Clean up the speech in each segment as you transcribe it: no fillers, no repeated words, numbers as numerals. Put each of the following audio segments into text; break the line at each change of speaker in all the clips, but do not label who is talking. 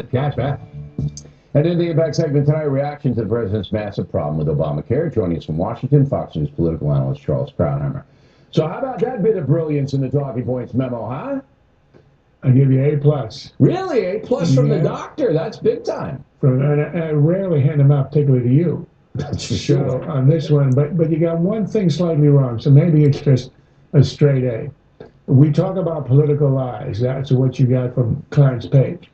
Got that. And in the Impact segment tonight, reaction to the president's massive problem with Obamacare. Joining us from Washington, Fox News political analyst Charles Krauthammer. So how about that bit of brilliance in the talking points memo, huh?
I give you A+.
Really? A+ from the doctor? That's big time.
And I rarely hand them out, particularly to you.
That's for sure.
So on this one, but you got one thing slightly wrong, so maybe it's just a straight A. We talk about political lies. That's what you got from Clarence Page.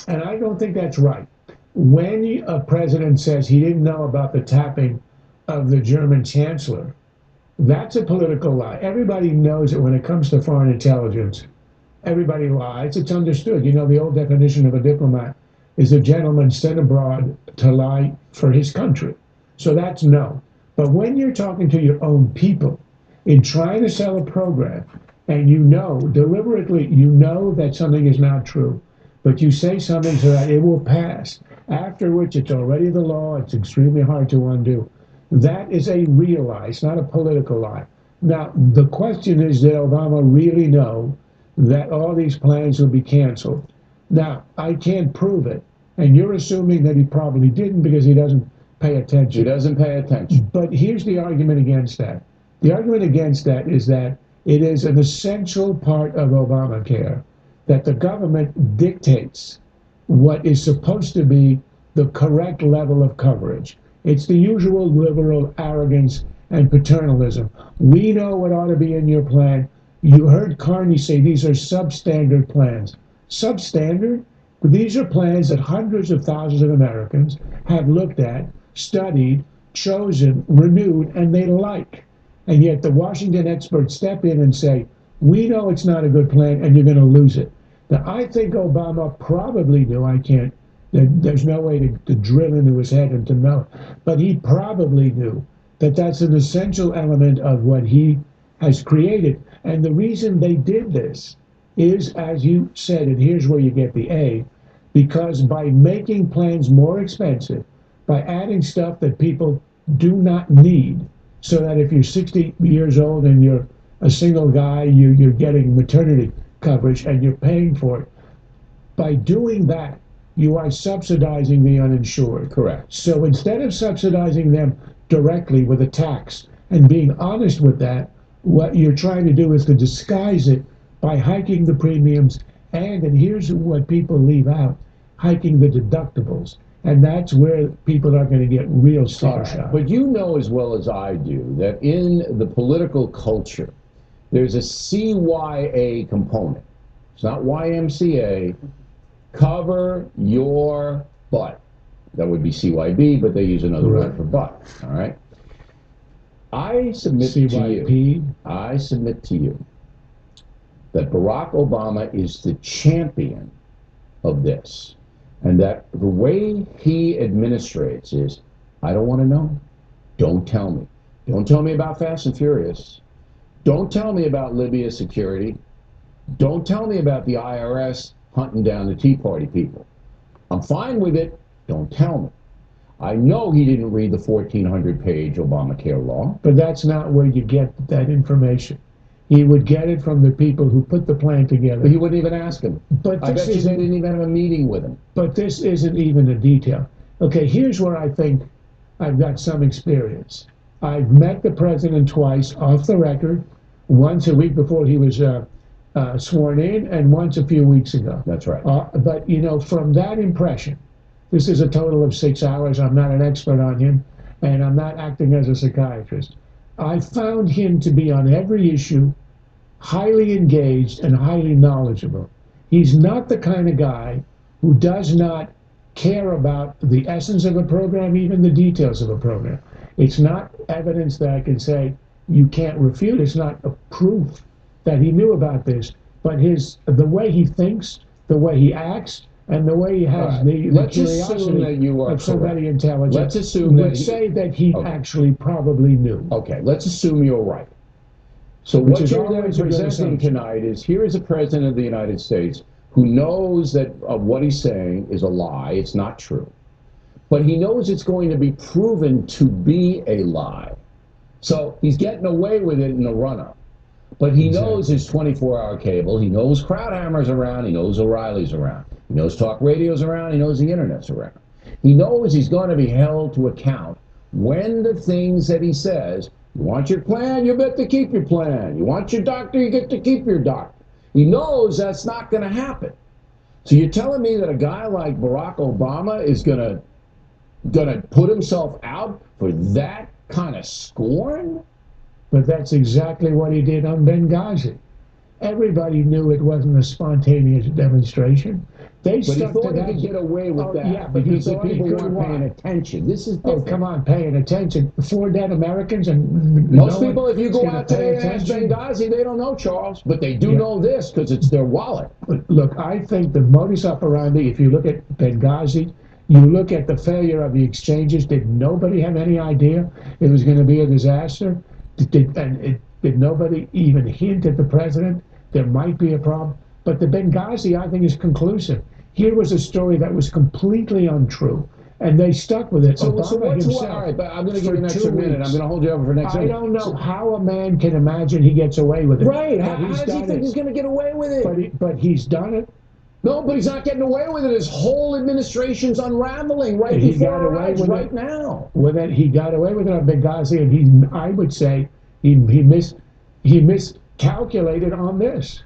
And I don't think that's right. When a president says he didn't know about the tapping of the German chancellor, that's a political lie. Everybody knows that when it comes to foreign intelligence, everybody lies. It's understood. You know, the old definition of a diplomat is a gentleman sent abroad to lie for his country. So that's no. But when you're talking to your own people in trying to sell a program, and you know, deliberately, you know that something is not true, but you say something so that it will pass, after which it's already the law, it's extremely hard to undo. That is a real lie. It's not a political lie. Now, the question is, did Obama really know that all these plans would be canceled? Now, I can't prove it, and you're assuming that he probably didn't because he doesn't pay attention.
He doesn't pay attention.
But here's the argument against that. The argument against that is that it is an essential part of Obamacare that the government dictates what is supposed to be the correct level of coverage. It's the usual liberal arrogance and paternalism. We know what ought to be in your plan. You heard Carney say these are substandard plans. Substandard? These are plans that hundreds of thousands of Americans have looked at, studied, chosen, renewed, and they like. And yet the Washington experts step in and say, we know it's not a good plan and you're going to lose it. Now, I think Obama probably knew, there's no way to drill into his head and to know, but he probably knew that that's an essential element of what he has created. And the reason they did this is, as you said, and here's where you get the A, because by making plans more expensive, by adding stuff that people do not need, so that if you're 60 years old and you're a single guy, you're getting maternity coverage and you're paying for it. By doing that, you are subsidizing the uninsured.
Correct.
So instead of subsidizing them directly with a tax and being honest with that, what you're trying to do is to disguise it by hiking the premiums and here's what people leave out, hiking the deductibles. And that's where people are going to get real sticker shock.
But you know as well as I do that in the political culture, there's a CYA component. It's not YMCA. Cover your butt. That would be CYB, but they use another word for butt. All right. I submit to you that Barack Obama is the champion of this. And that the way he administrates is, I don't want to know. Don't tell me. Don't tell me about Fast and Furious. Don't tell me about Libya security. Don't tell me about the IRS hunting down the Tea Party people. I'm fine with it. Don't tell me. I know he didn't read the 1,400-page Obamacare law.
But that's not where you get that information. He would get it from the people who put the plan together.
But he wouldn't even ask him.
But
I bet you they didn't even have a meeting with him.
But this isn't even a detail. Okay, here's where I think I've got some experience. I've met the president twice off the record, once a week before he was sworn in, and once a few weeks ago.
That's right.
But, you know, from that impression, this is a total of 6 hours. I'm not an expert on him, and I'm not acting as a psychiatrist. I found him to be on every issue highly engaged and highly knowledgeable. He's not the kind of guy who does not care about the essence of a program, even the details of a program. It's not evidence that I can say you can't refute. It's not a proof that he knew about this, but the way he thinks, the way he acts, and the way he has the curiosity of somebody intelligent.
Let's assume
would say that he actually probably knew.
Okay, let's assume you're right. So what you're presenting tonight is, here is a president of the United States who knows that what he's saying is a lie, it's not true. But he knows it's going to be proven to be a lie. So he's getting away with it in the run-up. But he knows his 24-hour cable, he knows Krauthammer's around, he knows O'Reilly's around. He knows talk radio's around. He knows the internet's around. He knows he's going to be held to account when the things that he says, you want your plan, you get to keep your plan. You want your doctor, you get to keep your doctor. He knows that's not going to happen. So you're telling me that a guy like Barack Obama is going to put himself out for that kind of scorn?
But that's exactly what he did on Benghazi. Everybody knew it wasn't a spontaneous demonstration. They
But he
stuck to
thought he
that.
could get away with that
Yeah, but he
because the
thought he
people
could.
weren't
Why?
paying attention. This is
Oh,
different.
come on, paying attention. 4 dead Americans, and
Most
no
people, if you go
one's
out
gonna
today
pay
and ask
attention.
Benghazi, they don't know, Charles. But they do know this because it's their wallet.
But look, I think the modus operandi, if you look at Benghazi, you look at the failure of the exchanges, did nobody have any idea it was going to be a disaster? Did nobody even hint at the president there might be a problem? But the Benghazi, I think, is conclusive. Here was a story that was completely untrue, and they stuck with it.
So
Obama
what's
himself,
all right? But I'm going to give
for
you an extra
2
minute.
weeks.
I'm going to hold you over for next
I
minute.
don't know how a man can imagine he gets away with it.
Right? How
But he's
does he
done
think
it.
he's going to get away with it?
But he's done it.
No, but he's not getting away with it. His whole administration's unraveling right
He
before
got
our
away
eyes
with
right
it.
now.
Well, then he got away with it on Benghazi, and I would say he miscalculated on this.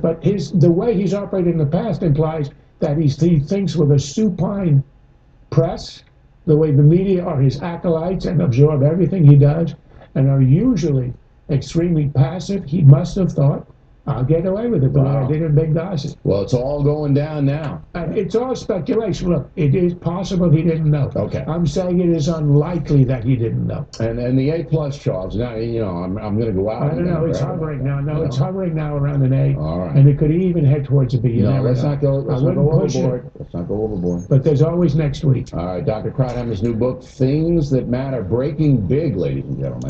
But the way he's operated in the past implies that he thinks with a supine press, the way the media are his acolytes and absorb everything he does, and are usually extremely passive. He must have thought, I'll get away with it the way I did in Benghazi.
Well, it's all going down now.
And it's all speculation. Look, it is possible he didn't know.
Okay.
I'm saying it is unlikely that he didn't know.
And the A+ Charles. Now I'm going to go out.
I don't know. It's hovering now. No, it's hovering now around an A.
All right.
And it could even head towards a B.
No, let's not go. Let's not go
push
overboard.
it.
Let's not go overboard.
But there's always next week.
All right, Dr. Krauthammer's new book, Things That Matter, Breaking Big, ladies and gentlemen.